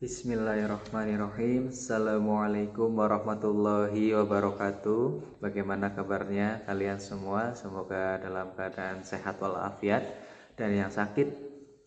Bismillahirrahmanirrahim. Assalamualaikum warahmatullahi wabarakatuh. Bagaimana kabarnya kalian semua? Semoga dalam keadaan sehat walafiat. Dan yang sakit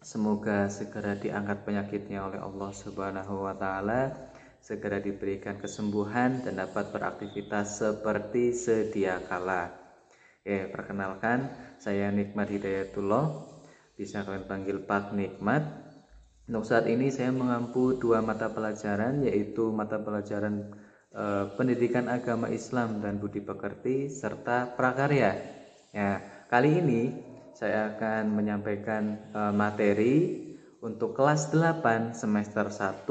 semoga segera diangkat penyakitnya oleh Allah Subhanahu wa taala, segera diberikan kesembuhan dan dapat beraktivitas seperti sedia kala. Perkenalkan, saya Nikmat Hidayatullah. Bisa kalian panggil Pak Nikmat. Untuk saat ini saya mengampu 2 mata pelajaran, yaitu mata pelajaran Pendidikan Agama Islam dan Budi Pekerti serta Prakarya. Ya, kali ini saya akan menyampaikan materi untuk kelas 8 semester 1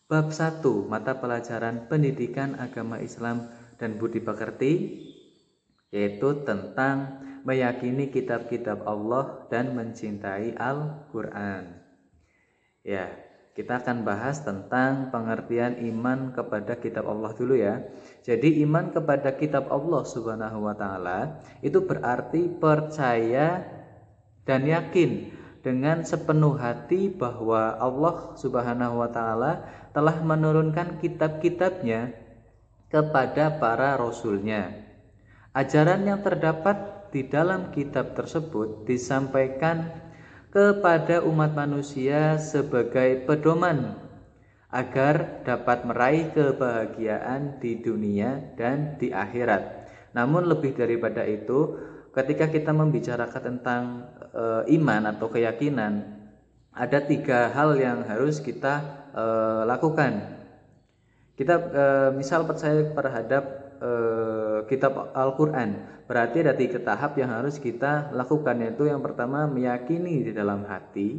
bab 1 mata pelajaran Pendidikan Agama Islam dan Budi Pekerti, yaitu tentang meyakini kitab-kitab Allah dan mencintai Al-Quran. Ya, kita akan bahas tentang pengertian iman kepada kitab Allah dulu ya. Jadi iman kepada kitab Allah Subhanahu wa taala itu berarti percaya dan yakin dengan sepenuh hati bahwa Allah Subhanahu wa taala telah menurunkan kitab-kitabnya kepada para rasulnya. Ajaran yang terdapat di dalam kitab tersebut disampaikan kepada umat manusia sebagai pedoman agar dapat meraih kebahagiaan di dunia dan di akhirat. Namun lebih daripada itu, ketika kita membicarakan tentang iman atau keyakinan, ada 3 hal yang harus kita lakukan. Kita misal percaya terhadap kitab Al-Quran, berarti ada 3 tahap yang harus kita lakukan, yaitu yang pertama meyakini di dalam hati,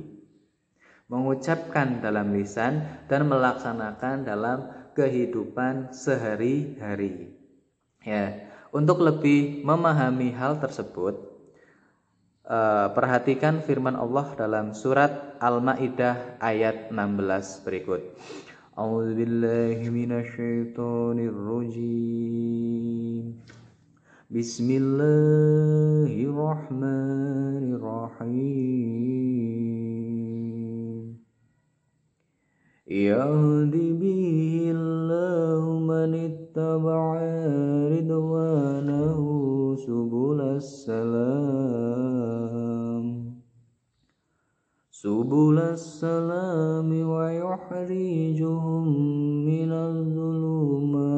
mengucapkan dalam lisan, dan melaksanakan dalam kehidupan sehari-hari. Ya, untuk lebih memahami hal tersebut, perhatikan firman Allah dalam surat Al-Maidah ayat 16 berikut. A'udzubillahi minasyaitonirrajim. Bismillahirrahmanirrahim. Yahdi bihillahu man ittaba'a ridwanahu subulas salami wa yukhrijuhum minadh dhulumati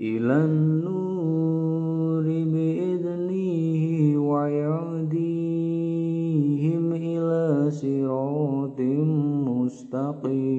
ilan nuri bi'idnihi wa yahdihim ila siratim mustaqim.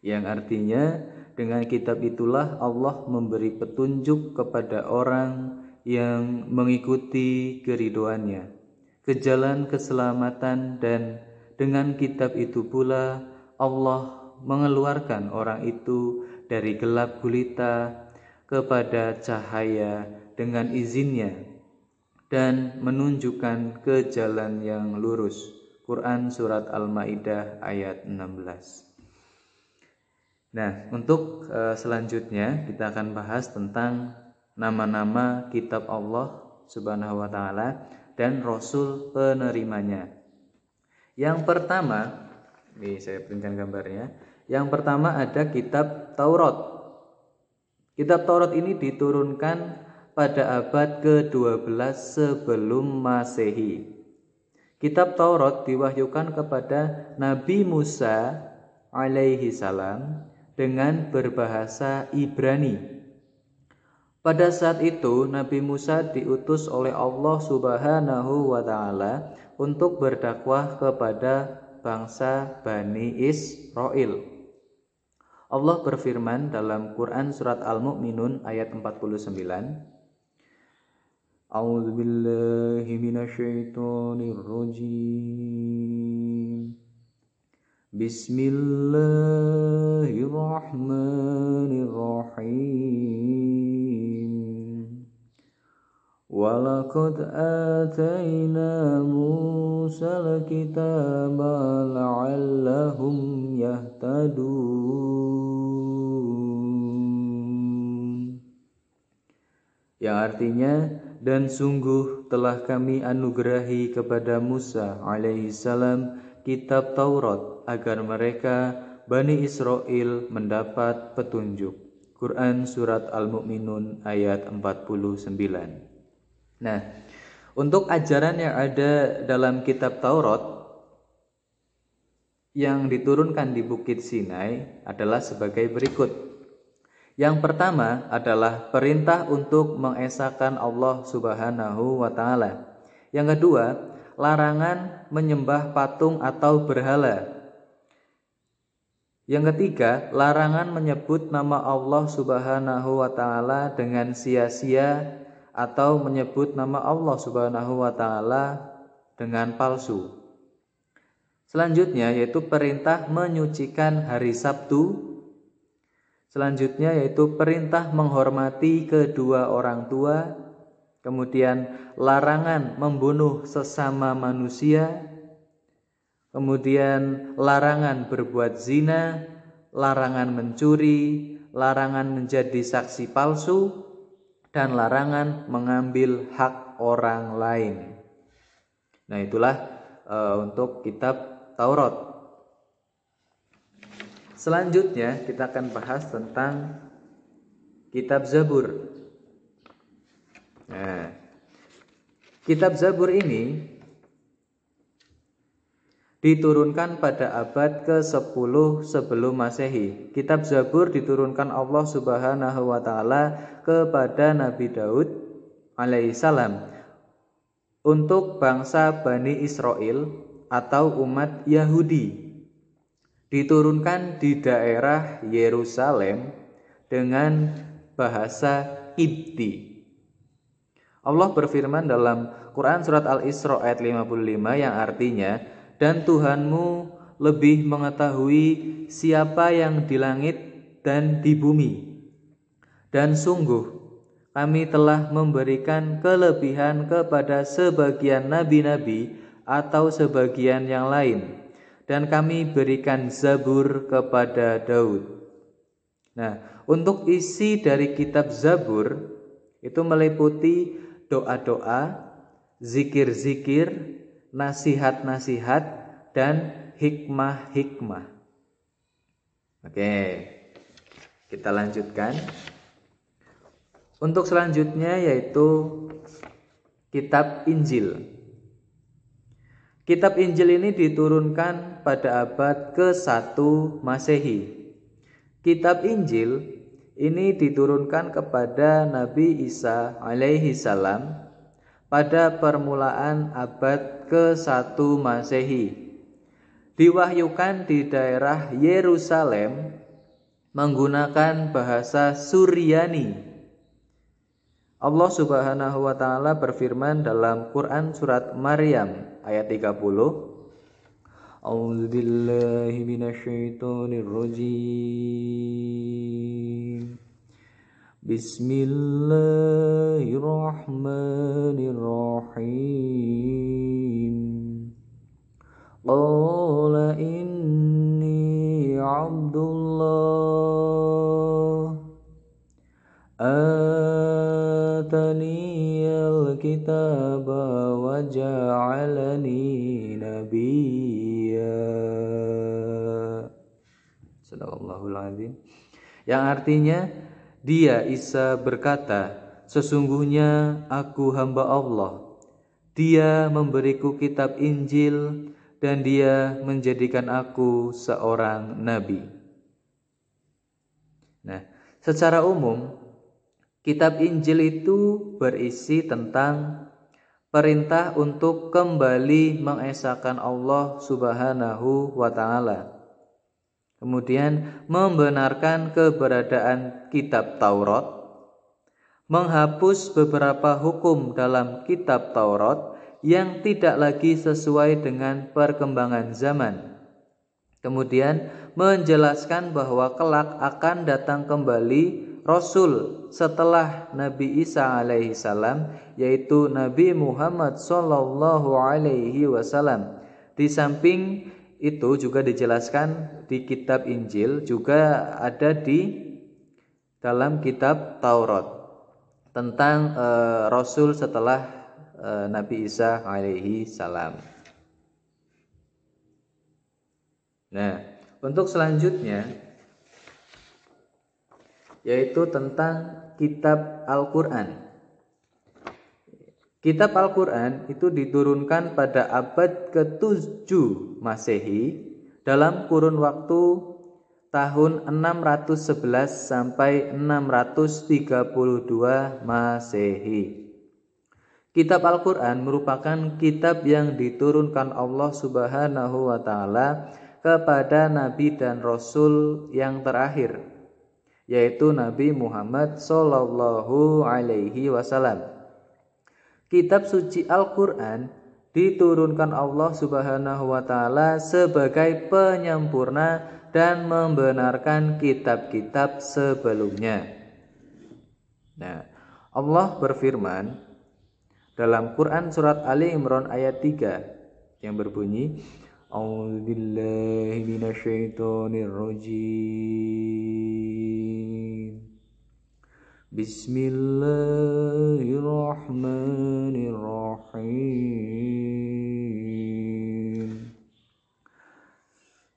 Yang artinya, dengan kitab itulah Allah memberi petunjuk kepada orang yang mengikuti keridhoannya ke jalan keselamatan, dan dengan kitab itu pula Allah mengeluarkan orang itu dari gelap gulita kepada cahaya dengan izinnya dan menunjukkan ke jalan yang lurus. Quran Surat Al-Maidah ayat 16. Nah, untuk selanjutnya kita akan bahas tentang nama-nama kitab Allah Subhanahu wa taala dan rasul penerimanya. Yang pertama, ini saya berikan gambarnya. Yang pertama ada kitab Taurat. Kitab Taurat ini diturunkan pada abad ke-12 sebelum Masehi. Kitab Taurat diwahyukan kepada Nabi Musa alaihi salam dengan berbahasa Ibrani. Pada saat itu Nabi Musa diutus oleh Allah Subhanahu wa taala untuk berdakwah kepada bangsa Bani Israel. Allah berfirman dalam Quran Surat Al-Mu'minun ayat 49. A'udzubillahi minasyaitonirrajim. Bismillahirrahmanirrahim. Walaqad atayna Musal kitaba la'allahum yahtadun. 'Allahum yahtadun. yang artinya, dan sungguh telah kami anugerahi kepada Musa alaihissalam kitab Taurat agar mereka Bani Israel mendapat petunjuk. Quran Surat Al-Mu'minun ayat 49. Nah, untuk ajaran yang ada dalam kitab Taurat yang diturunkan di Bukit Sinai adalah sebagai berikut. Yang pertama adalah perintah untuk mengesahkan Allah Subhanahu wa taala. Yang kedua, larangan menyembah patung atau berhala. Yang ketiga, larangan menyebut nama Allah Subhanahu wa taala dengan sia-sia atau menyebut nama Allah Subhanahu wa taala dengan palsu. Selanjutnya yaitu perintah menyucikan hari Sabtu. Selanjutnya yaitu perintah menghormati kedua orang tua. Kemudian larangan membunuh sesama manusia. Kemudian larangan berbuat zina, larangan mencuri, larangan menjadi saksi palsu, dan larangan mengambil hak orang lain. Nah, itulah untuk kitab Taurat. Selanjutnya kita akan bahas tentang kitab Zabur. Nah, kitab Zabur ini diturunkan pada abad ke-10 sebelum Masehi. Kitab Zabur diturunkan Allah Subhanahu wa taala kepada Nabi Daud alaihissalam untuk bangsa Bani Israel atau umat Yahudi. Diturunkan di daerah Yerusalem dengan bahasa Kipti. Allah berfirman dalam Quran Surat Al-Isra ayat 55 yang artinya, dan Tuhanmu lebih mengetahui siapa yang di langit dan di bumi. Dan sungguh kami telah memberikan kelebihan kepada sebagian nabi-nabi atau sebagian yang lain. Dan kami berikan Zabur kepada Daud. Nah, untuk isi dari kitab Zabur itu meliputi doa-doa, zikir-zikir, nasihat-nasihat, dan hikmah-hikmah. Oke, kita lanjutkan. Untuk selanjutnya yaitu kitab Injil. Kitab Injil ini diturunkan pada abad ke-1 Masehi. Kitab Injil ini diturunkan kepada Nabi Isa alaihi salam pada permulaan abad ke-1 Masehi. Diwahyukan di daerah Yerusalem menggunakan bahasa Suryani. Allah Subhanahu wa taala berfirman dalam Quran surat Maryam ayat 30. A'udzubillahi minasyaitonirrajim. Bismillahirrahmanirrahim. Qala inni Abdullah ataniyal kitaba wa ja'alani nabiyya. Sadaqallahul azim. Yang artinya, dia Isa berkata, sesungguhnya aku hamba Allah. Dia memberiku kitab Injil dan dia menjadikan aku seorang nabi. Nah, secara umum kitab Injil itu berisi tentang perintah untuk kembali mengesahkan Allah Subhanahu wa taala. Kemudian membenarkan keberadaan kitab Taurat, menghapus beberapa hukum dalam kitab Taurat yang tidak lagi sesuai dengan perkembangan zaman. Kemudian menjelaskan bahwa kelak akan datang kembali Rasul setelah Nabi Isa alaihi salam, yaitu Nabi Muhammad sallallahu alaihi wasallam. Di samping itu juga dijelaskan di kitab Injil, juga ada di dalam kitab Taurat. tentang Rasul setelah Nabi Isa alaihi salam. Nah, untuk selanjutnya yaitu tentang kitab Al-Quran. Kitab Al-Quran itu diturunkan pada abad ke-7 Masehi dalam kurun waktu tahun 611 sampai 632 Masehi. Kitab Al-Quran merupakan kitab yang diturunkan Allah Subhanahu wa Ta'ala kepada Nabi dan Rasul yang terakhir, yaitu Nabi Muhammad Sallallahu Alaihi Wasallam. Kitab suci Al-Quran diturunkan Allah Subhanahu wa Ta'ala sebagai penyempurna dan membenarkan kitab-kitab sebelumnya. Nah, Allah berfirman dalam Quran surat Ali Imran ayat 3 yang berbunyi, A'udzubillahi minasyaitonirrajim. Bismillahirrahmanirrahim.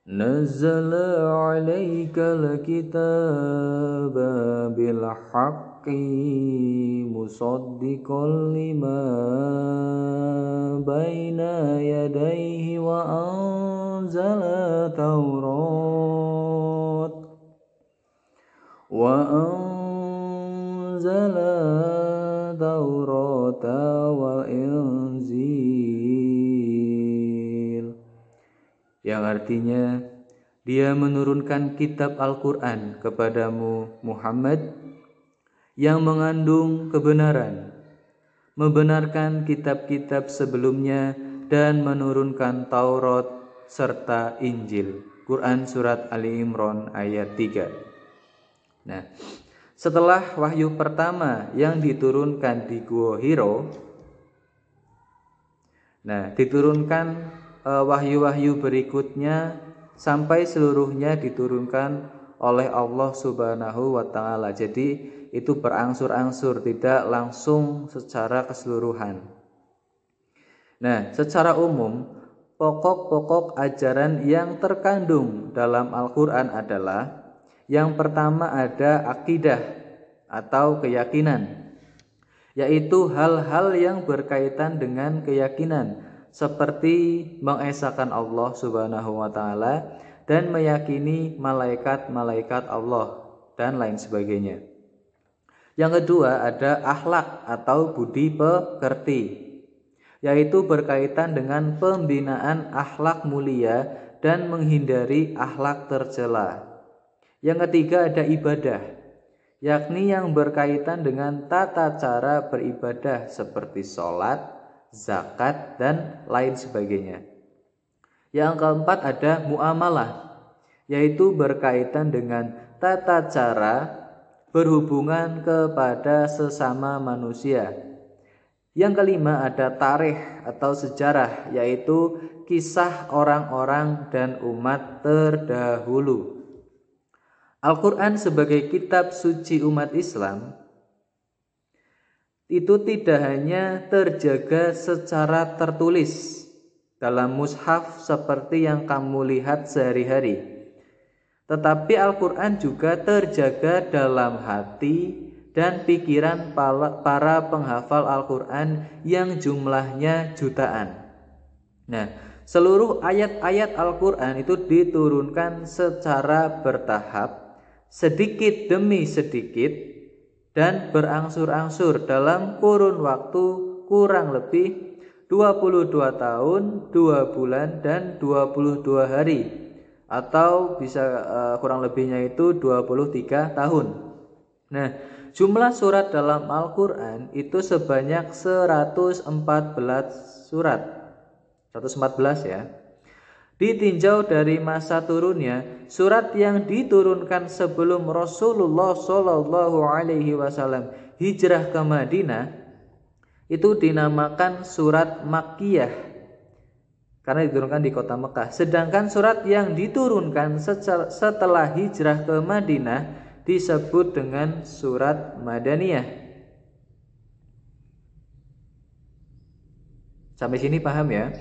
Nazzala 'alaikal kitaba bil haqqi musaddiqan lima baina yadayhi wa anzala Taurata wal Injil, yang artinya Dia menurunkan kitab Al-Quran kepadamu Muhammad yang mengandung kebenaran, membenarkan kitab-kitab sebelumnya dan menurunkan Taurat serta Injil. Quran surat Ali Imran ayat 3. Nah, setelah wahyu pertama yang diturunkan di Gua Hiro, diturunkan wahyu-wahyu berikutnya sampai seluruhnya diturunkan oleh Allah Subhanahu wa Ta'ala. Jadi itu berangsur-angsur, tidak langsung secara keseluruhan. Nah, secara umum pokok-pokok ajaran yang terkandung dalam Al-Quran adalah, yang pertama ada akidah atau keyakinan, yaitu hal-hal yang berkaitan dengan keyakinan seperti mengesahkan Allah Subhanahu wa Ta'ala dan meyakini malaikat-malaikat Allah dan lain sebagainya. Yang kedua ada akhlak atau budi pekerti, yaitu berkaitan dengan pembinaan akhlak mulia dan menghindari akhlak tercela. Yang ketiga ada ibadah, yakni yang berkaitan dengan tata cara beribadah seperti sholat, zakat, dan lain sebagainya. Yang keempat ada muamalah, yaitu berkaitan dengan tata cara berhubungan kepada sesama manusia. Yang kelima ada tarikh atau sejarah, yaitu kisah orang-orang dan umat terdahulu. Al-Quran sebagai kitab suci umat Islam itu tidak hanya terjaga secara tertulis dalam mushaf seperti yang kamu lihat sehari-hari, tetapi Al-Quran juga terjaga dalam hati dan pikiran para penghafal Al-Quran yang jumlahnya jutaan. Nah, seluruh ayat-ayat Al-Quran itu diturunkan secara bertahap, sedikit demi sedikit, dan berangsur-angsur dalam kurun waktu kurang lebih 22 tahun, 2 bulan, dan 22 hari, atau bisa kurang lebihnya itu 23 tahun. Nah, jumlah surat dalam Al-Quran itu sebanyak 114 surat. 114 ya. Ditinjau dari masa turunnya, surat yang diturunkan sebelum Rasulullah Shallallahu Alaihi Wasallam hijrah ke Madinah itu dinamakan surat Makkiyah karena diturunkan di kota Mekah. Sedangkan surat yang diturunkan setelah hijrah ke Madinah disebut dengan surat Madaniyah. Sampai sini paham ya?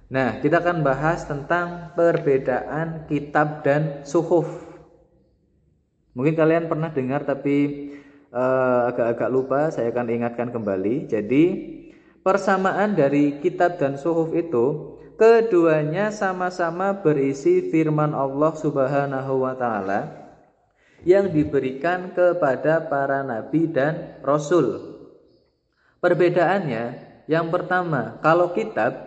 Nah, kita akan bahas tentang perbedaan kitab dan suhuf. Mungkin kalian pernah dengar tapi agak-agak lupa, saya akan ingatkan kembali. Jadi, persamaan dari kitab dan suhuf itu, keduanya sama-sama berisi firman Allah Subhanahu wa taala yang diberikan kepada para nabi dan rasul. Perbedaannya, yang pertama, kalau kitab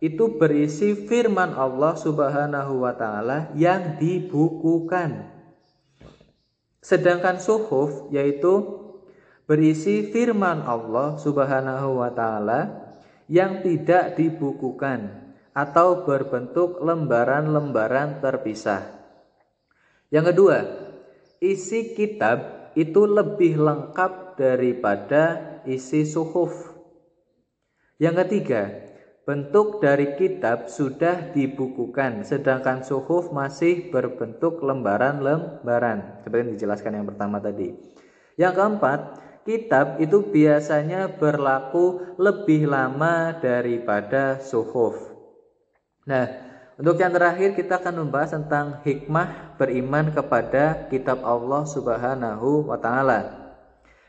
itu berisi firman Allah Subhanahu wa taala yang dibukukan. Sedangkan suhuf yaitu berisi firman Allah Subhanahu wa taala yang tidak dibukukan atau berbentuk lembaran-lembaran terpisah. Yang kedua, isi kitab itu lebih lengkap daripada isi suhuf. Yang ketiga, bentuk dari kitab sudah dibukukan, sedangkan suhuf masih berbentuk lembaran-lembaran, seperti yang dijelaskan yang pertama tadi. Yang keempat, kitab itu biasanya berlaku lebih lama daripada suhuf. Nah, untuk yang terakhir kita akan membahas tentang hikmah beriman kepada kitab Allah Subhanahu wa taala.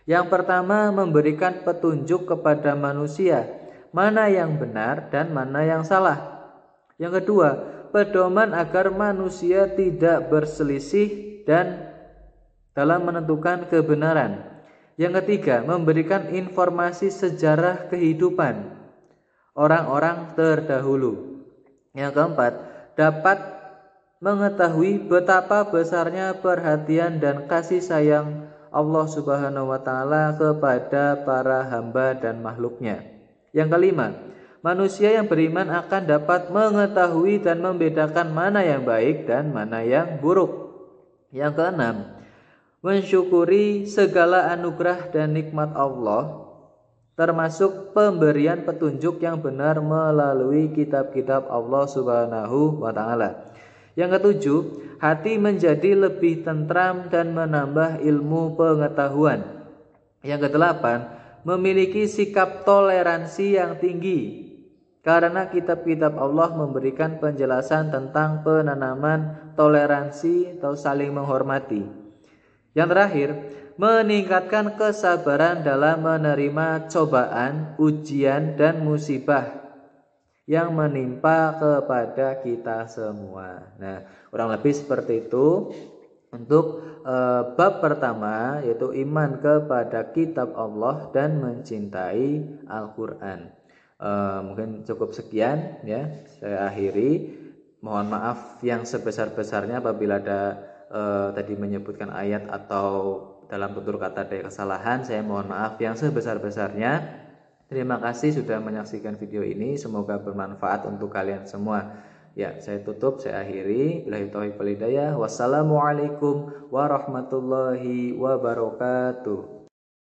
Yang pertama, memberikan petunjuk kepada manusia mana yang benar dan mana yang salah. Yang kedua, pedoman agar manusia tidak berselisih dan dalam menentukan kebenaran. Yang ketiga, memberikan informasi sejarah kehidupan orang-orang terdahulu. Yang keempat, dapat mengetahui betapa besarnya perhatian dan kasih sayang Allah Subhanahu wa taala kepada para hamba dan makhluknya. Yang kelima, manusia yang beriman akan dapat mengetahui dan membedakan mana yang baik dan mana yang buruk. Yang keenam, mensyukuri segala anugerah dan nikmat Allah, termasuk pemberian petunjuk yang benar melalui kitab-kitab Allah Subhanahu wa taala. Yang ketujuh, hati menjadi lebih tentram dan menambah ilmu pengetahuan. Yang kedelapan, memiliki sikap toleransi yang tinggi karena kitab-kitab Allah memberikan penjelasan tentang penanaman toleransi atau saling menghormati. Yang terakhir, meningkatkan kesabaran dalam menerima cobaan, ujian, dan musibah yang menimpa kepada kita semua. Nah, kurang lebih seperti itu untuk bab pertama, yaitu iman kepada kitab Allah dan mencintai Al-Quran. Mungkin cukup sekian ya, saya akhiri. Mohon maaf yang sebesar-besarnya apabila ada tadi menyebutkan ayat atau dalam tutur kata ada kesalahan. Saya mohon maaf yang sebesar-besarnya. Terima kasih sudah menyaksikan video ini, semoga bermanfaat untuk kalian semua. Ya, saya tutup, saya akhiri. Billahi taufiq wal hidayah. Wassalamualaikum warahmatullahi wabarakatuh.